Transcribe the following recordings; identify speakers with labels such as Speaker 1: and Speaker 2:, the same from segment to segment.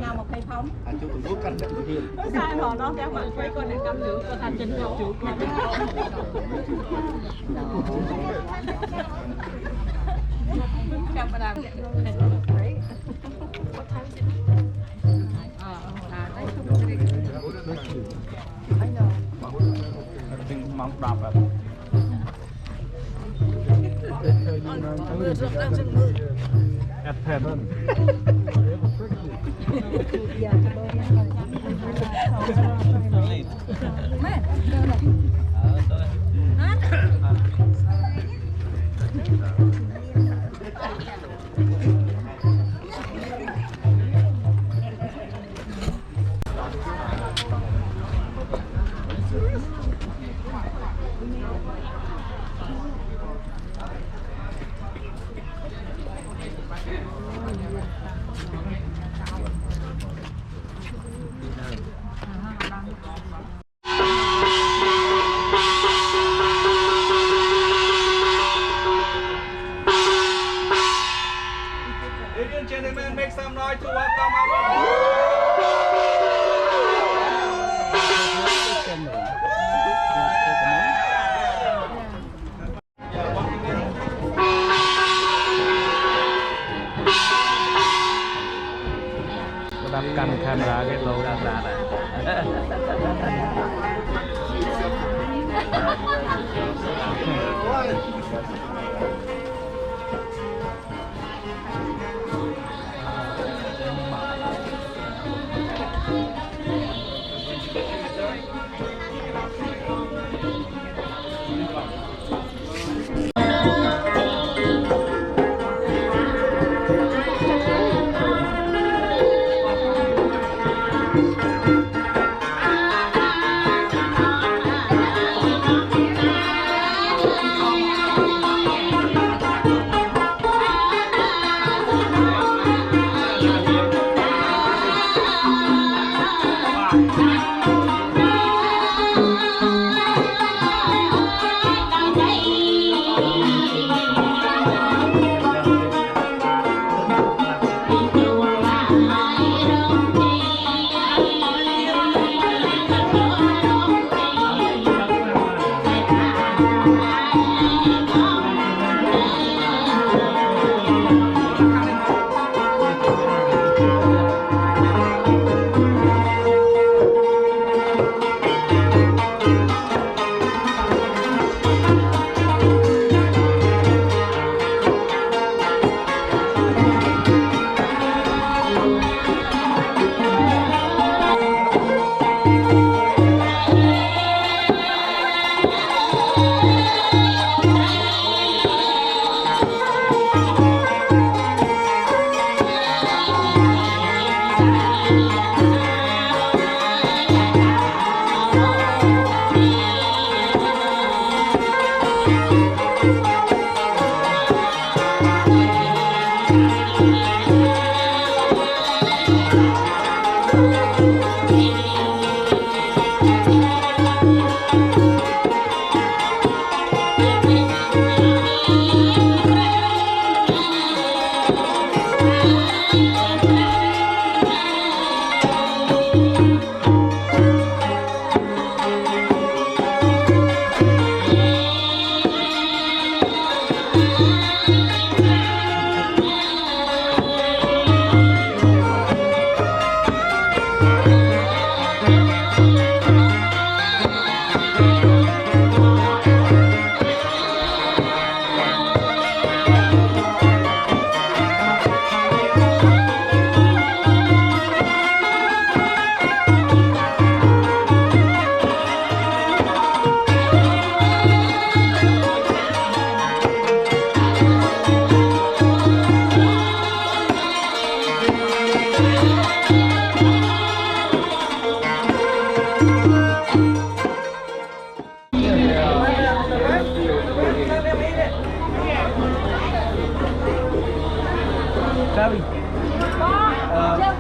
Speaker 1: nào một cây phóng
Speaker 2: chú từng bước canh được hiền
Speaker 1: sai họ nó kéo bạn quay con này cầm chữ thành chân chú chào bà đàm
Speaker 2: mong đọc ạ At heaven. Ladies and gentlemen, make some noise to welcome our ดับกันคาเมราเกตโลดาดา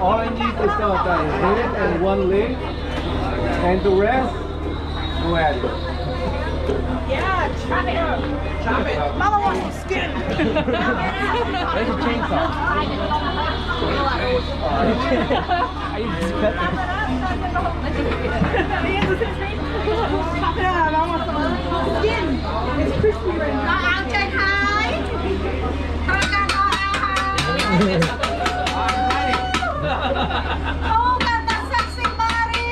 Speaker 2: all I need is a head and one leg, and the rest, go at it.
Speaker 1: Yeah, chop it up. Chop it. Mama wants some skin.
Speaker 2: Where's the chainsaw? I use this cut.
Speaker 1: Chop it up. I want some skin. It's crispy right now.
Speaker 3: เอาใจไทยประกันเอาโอ้กันตัดเซ็กซี่มารี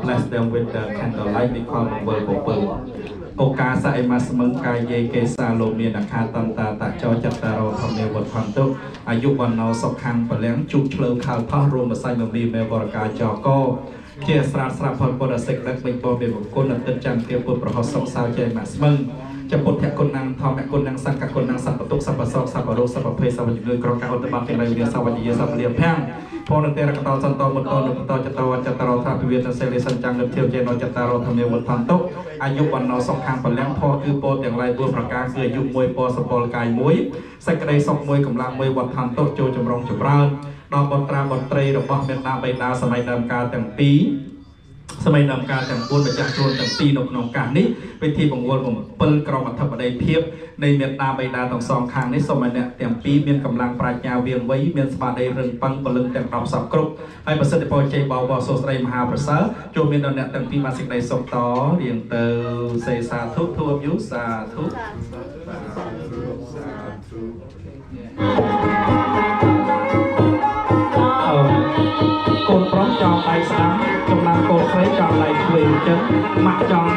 Speaker 4: bless them with the candlelight because of world of birth โอกาสใส่มาสมังกายเยเกซาโลเมียนคาตันตาตะจอจัตตาโรธรรมเนวทันตุอายุวันนอสคังปะเลี้ยงจุกเฉลิมข่าวพ่อรวมมาใส่มามีเมวรกาจอโกเจียสระสระพลปรสิกและเป็นบอเบบุกุลตึจันเทียบุประหสสาวใจมาสมังจะปลดแทกคนนางทอมแทกคนนางสังกัดคนนางสัมปตุกสัมปสอบสัมปโรสัมปเพสัมปยุกรองการอุตบะเป็นไรเดียสวัสดีสัมปเลียมแพงพอนันเตระกตอสันตอมุตโตนุปโตจัตตวัจจัตตารทาพิเวทเสรีสัญจังเทียวเจนจัตตารธรรมเนวทันตุอายุวันนอสคังปะเลี้ยงพอคือโปอย่างไรบัวประกาศคืออายุมวยปอสปอลกายมวยสักกระไดสองมวยกำลังมวยวัดทันตุโจจำรองจำรานดอกบอลตราบอลเตรดอกบอลเมตนาใบนาสมัยดำกาแต่งปี สมัยนำการแต่งบุญประจักษ์โจรแต่งปีนกนองการนี้เป็นทีของวนผมเปิลกรองมัธบได้เพียบในเมียนนาใบดาต่างสองครั้งในสมัยเนี่ยแต่งปีเมียนกำลังปราญญาเวียงไว้เมียนสมาได้เริงปังปลึงแต่งรอบสับกรุบให้ประเสริฐพอใจเบาบอโซสไรมหาประเสริฐโจเมียนเนี่ยแต่งปีมาสิ่งใดส่งต่อเรียงเตอเสสาธุทุบยุสาธุโกนพร้อมจองไตสามกำลังโกนไฟจองไหลเคว้งจังหมักจอง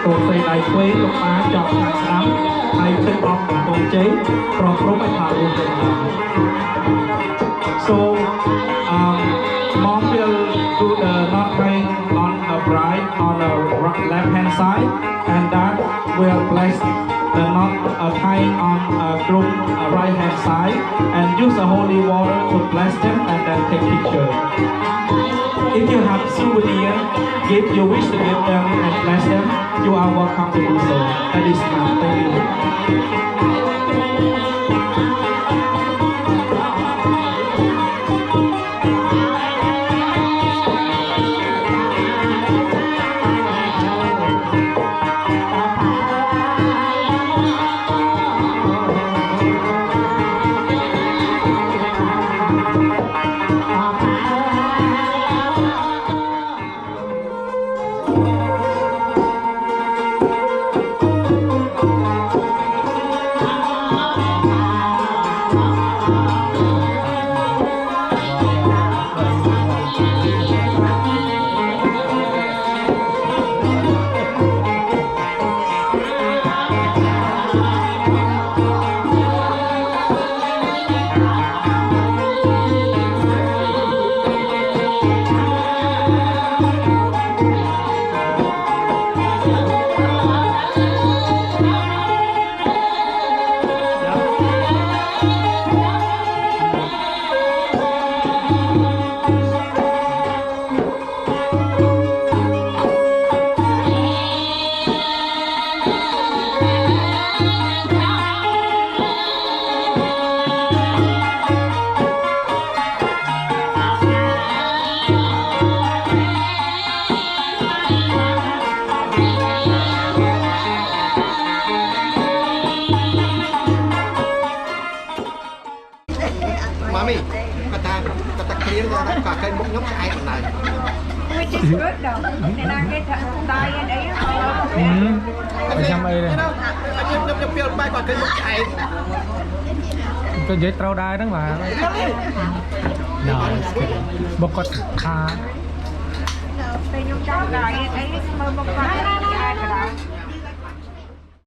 Speaker 4: โกนไฟไหลเคว้งลูกป้าจองทางสามไทยเป็นออกโกนเจ๊พร้อมรู้ไปผ่านรวมเป็นหลัง so mom will do the knot tying on the bride on the left hand side and that will place the knot tying on groom right hand side and use the holy water to bless them and then take picture. If you have souvenir, gift you wish to give them and bless them, you are welcome to do so. That is my thank you.
Speaker 2: ไปทำไมเลยก็ยึดเราได้ทั้งหลายหนาวบกดขา
Speaker 3: Thì nhung cháu gái ấy mà một vài ai cả đó